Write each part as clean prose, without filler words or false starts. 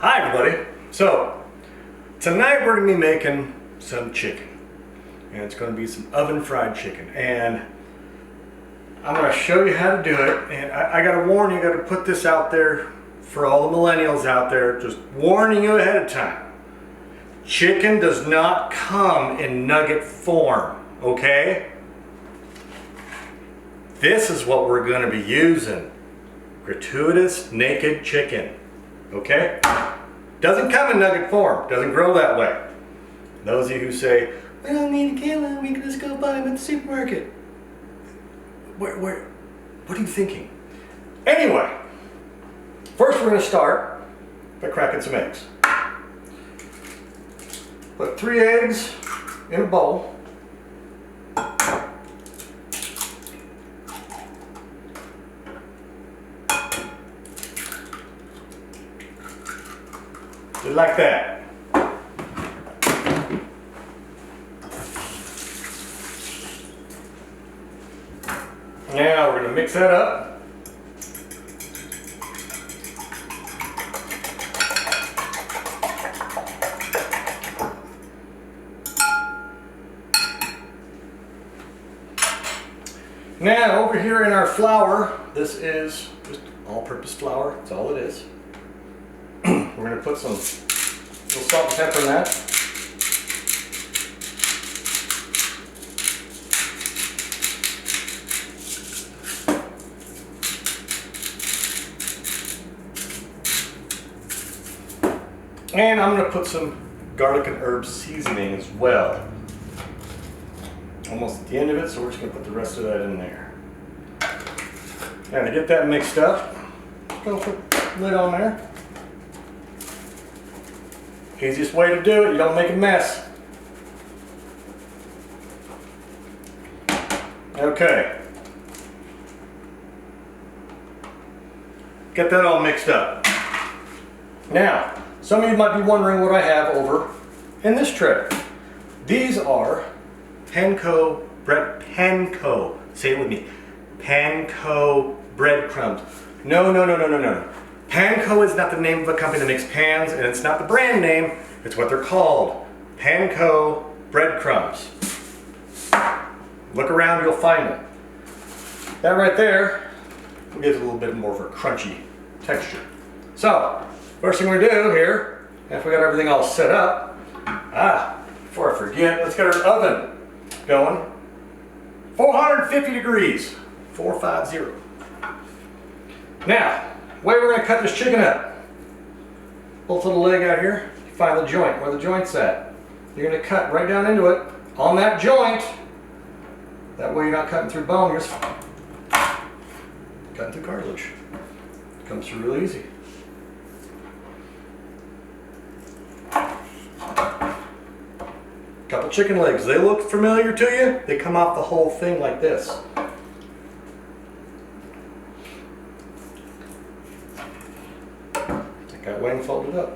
Hi everybody. So tonight we're going to be making some chicken, and it's going to be some oven fried chicken, and I'm going to show you how to do it. And I got to warn you, got to put this out there for all the millennials out there, just warning you ahead of time. Chicken does not come in nugget form, okay? This is what we're going to be using. Gratuitous naked chicken. Okay? Doesn't come in nugget form. Doesn't grow that way. Those of you who say, we don't need to kill them, we can just go buy them at the supermarket. What are you thinking? Anyway, first we're going to start by cracking some eggs. Put 3 eggs in a bowl. Just like that. Now we're going to mix that up. Now over here in our flour, this is just all-purpose flour, that's all it is. We're going to put some little salt and pepper in that. And I'm going to put some garlic and herb seasoning as well. Almost at the end of it, so we're just going to put the rest of that in there. Now to get that mixed up, go put the lid on there. Easiest way to do it, you don't make a mess. Okay. Get that all mixed up. Now, some of you might be wondering what I have over in this tray. These are panko say it with me, panko breadcrumbs. No. Panko is not the name of a company that makes pans, and it's not the brand name, it's what they're called. Panko breadcrumbs. Look around, you'll find it. That right there gives it a little bit more of a crunchy texture. So, first thing we're going to do here, after we got everything all set up, before I forget, let's get our oven going. 450 degrees, 450. Now, the way we're going to cut this chicken up, pull the little leg out here, find the joint, where the joint's at. You're going to cut right down into it, on that joint. That way you're not cutting through bone, you're just cutting through cartilage. Comes through real easy. Couple chicken legs, they look familiar to you? They come off the whole thing like this. Got wing folded up.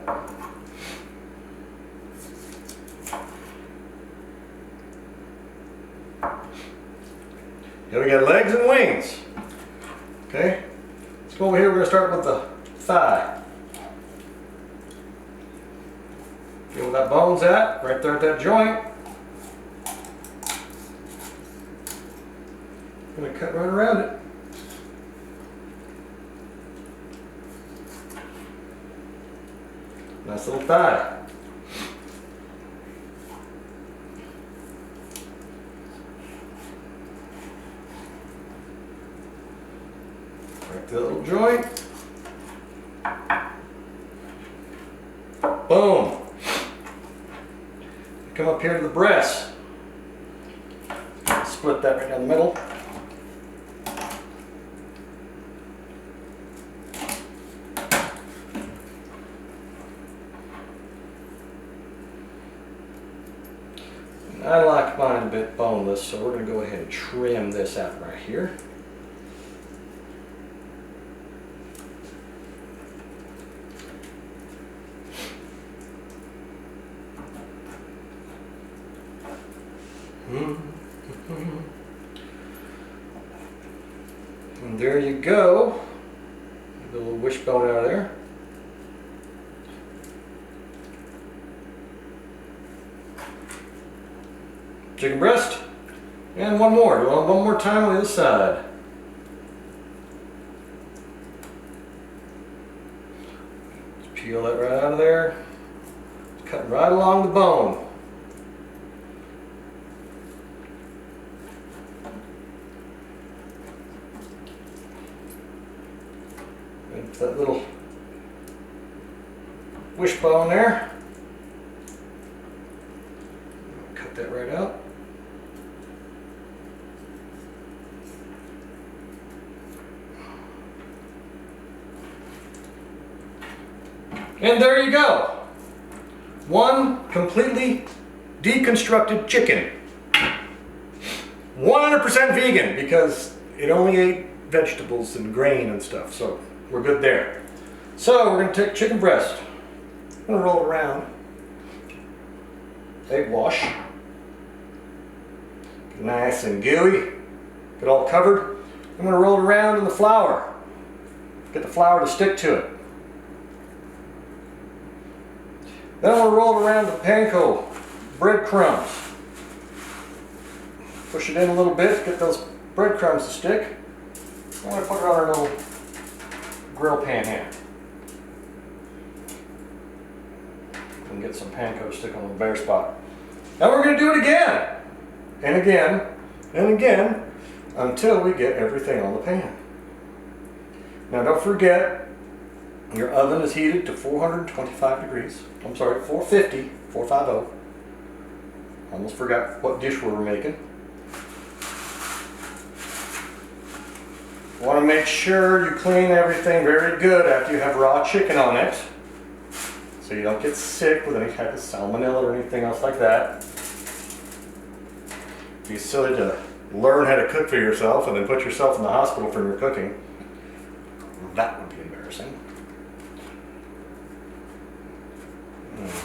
Here we got legs and wings. Okay, let's go over here. We're going to start with the thigh. See where that bone's at? Right there at that joint. I'm going to cut right around it. Nice little thigh. Right to the little joint. Boom. Come up here to the breast. Split that right down the middle. I like mine a bit boneless, so we're going to go ahead and trim this out right here. And there you go. Get a little wishbone out of there. chicken breast, and one more. Do one more time on the other side. Just peel that right out of there. Cut right along the bone. And that little wishbone there. Cut that right out. And there you go. One completely deconstructed chicken. 100% vegan because it only ate vegetables and grain and stuff, so we're good there. So we're going to take chicken breast. I'm going to roll it around. Egg wash. Nice and gooey. Get it all covered. I'm going to roll it around in the flour. Get the flour to stick to it. Then I'm going to roll it around with panko breadcrumbs. Push it in a little bit, get those breadcrumbs to stick. I'm going to put it on our little grill pan here. And get some panko to stick on the bare spot. Now we're going to do it again, and again, and again, until we get everything on the pan. Now don't forget, your oven is heated to 425 degrees. I'm sorry, 450, 450. Almost forgot what dish we were making. Want to make sure you clean everything very good after you have raw chicken on it, so you don't get sick with any type of salmonella or anything else like that. It'd be silly to learn how to cook for yourself and then put yourself in the hospital from your cooking. That would be embarrassing.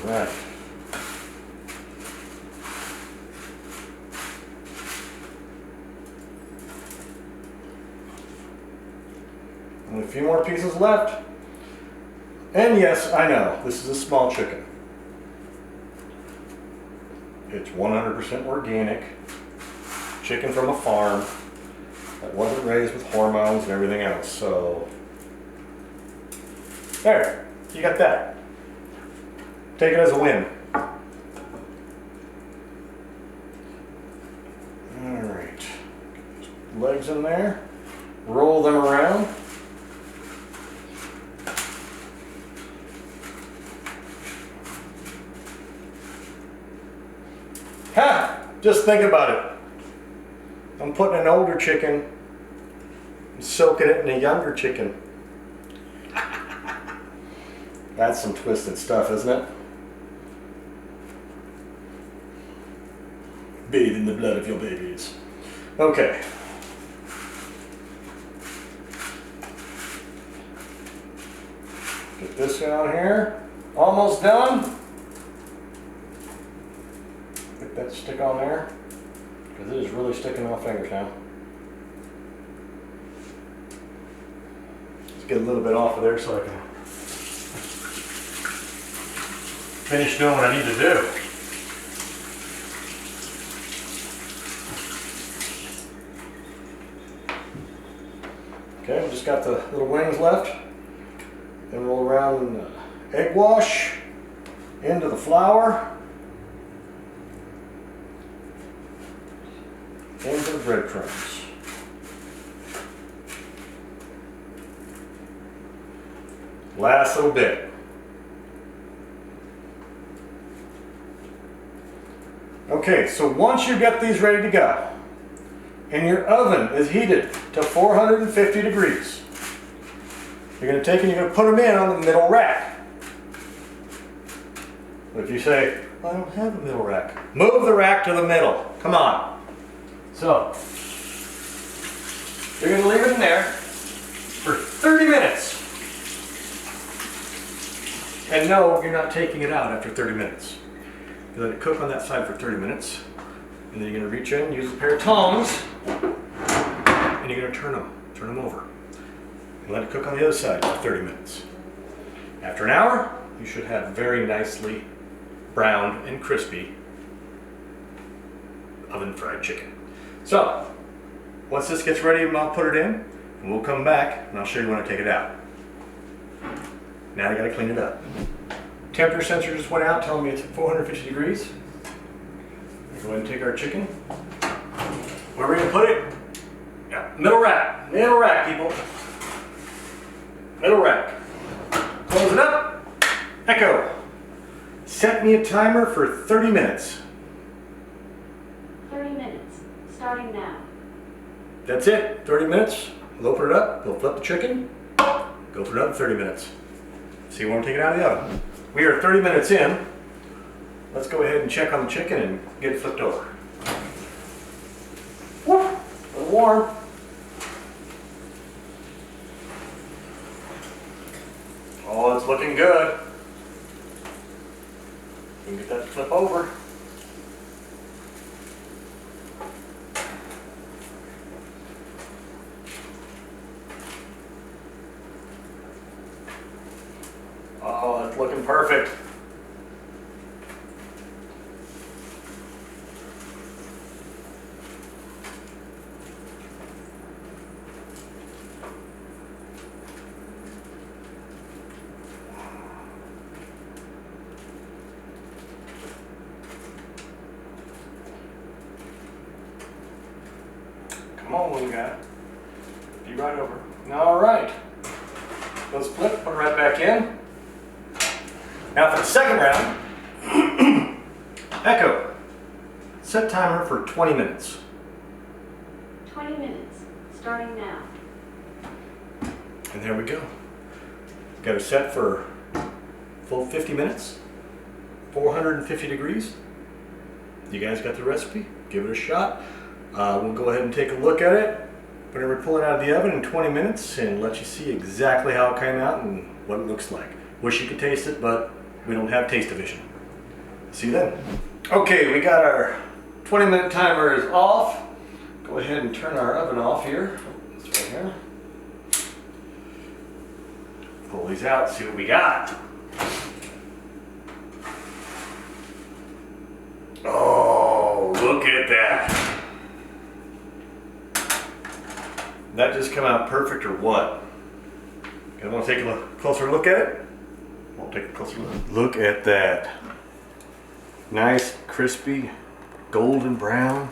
Alright. And a few more pieces left. And yes, I know, this is a small chicken. It's 100% organic. Chicken from a farm that wasn't raised with hormones and everything else. So, there, you got that. Take it as a win. Alright. Legs in there. Roll them around. Ha! Just think about it. I'm putting an older chicken and soaking it in a younger chicken. That's some twisted stuff, isn't it? Bathe in the blood of your babies. Okay. Get this down here. Almost done. Get that stick on there, because it is really sticking to my fingers now. Let's get a little bit off of there so I can finish doing what I need to do. Okay, we just got the little wings left. Then roll around in the egg wash into the flour, into the breadcrumbs. Last little bit. Okay, so once you get these ready to go, and your oven is heated to 450 degrees, you're going to take and you're going to put them in on the middle rack. If you say, I don't have a middle rack, move the rack to the middle. Come on. So, you're going to leave it in there for 30 minutes. And no, you're not taking it out after 30 minutes. You let it cook on that side for 30 minutes. And then you're going to reach in, use a pair of tongs, and you're going to turn them over. And let it cook on the other side for 30 minutes. After an hour, you should have very nicely browned and crispy oven fried chicken. So, once this gets ready, I'll put it in, and we'll come back, and I'll show you when I take it out. Now I gotta clean it up. Temperature sensor just went out telling me it's at 450 degrees. We'll go ahead and take our chicken. Where are we gonna put it? Yeah, middle rack, people. Middle rack. Close it up. Echo. Set me a timer for 30 minutes. 30 minutes, starting now. That's it, 30 minutes. We'll open it up, we'll flip the chicken, go for another 30 minutes. See when we take it out of the oven. We are 30 minutes in. Let's go ahead and check on the chicken and get it flipped over. Woo, a little warm. Oh, it's looking good. We can get that to flip over. Oh, it's looking perfect. Come on, little guy. Be right over. All right. Let's flip, put it right back in. Now for the second round, Echo. Set timer for 20 minutes. 20 minutes, starting now. And there we go. Got it set for full 50 minutes, 450 degrees. You guys got the recipe? Give it a shot. We'll go ahead and take a look at it whenever we pull it out of the oven in 20 minutes and let you see exactly how it came out and what it looks like. Wish you could taste it, but we don't have taste division. See you then. Okay, we got our 20-minute timer is off. Go ahead and turn our oven off here. This right here. Pull these out, see what we got. Oh, look at that. That just come out perfect or what? You want to take a closer look at it? We'll take a closer look. Look at that. Nice, crispy, golden brown.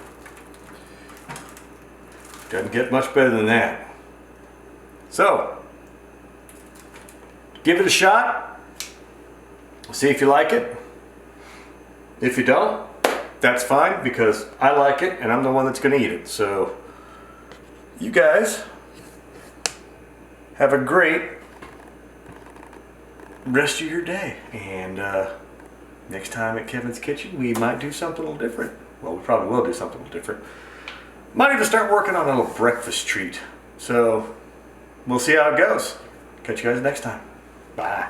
Doesn't get much better than that. So, give it a shot. See if you like it. If you don't, that's fine because I like it and I'm the one that's going to eat it. So, you guys have a great rest of your day. And next time at Kevin's Kitchen, we might do something a little different. Well, we probably will do something a little different. Might even start working on a little breakfast treat. So, we'll see how it goes. Catch you guys next time. Bye.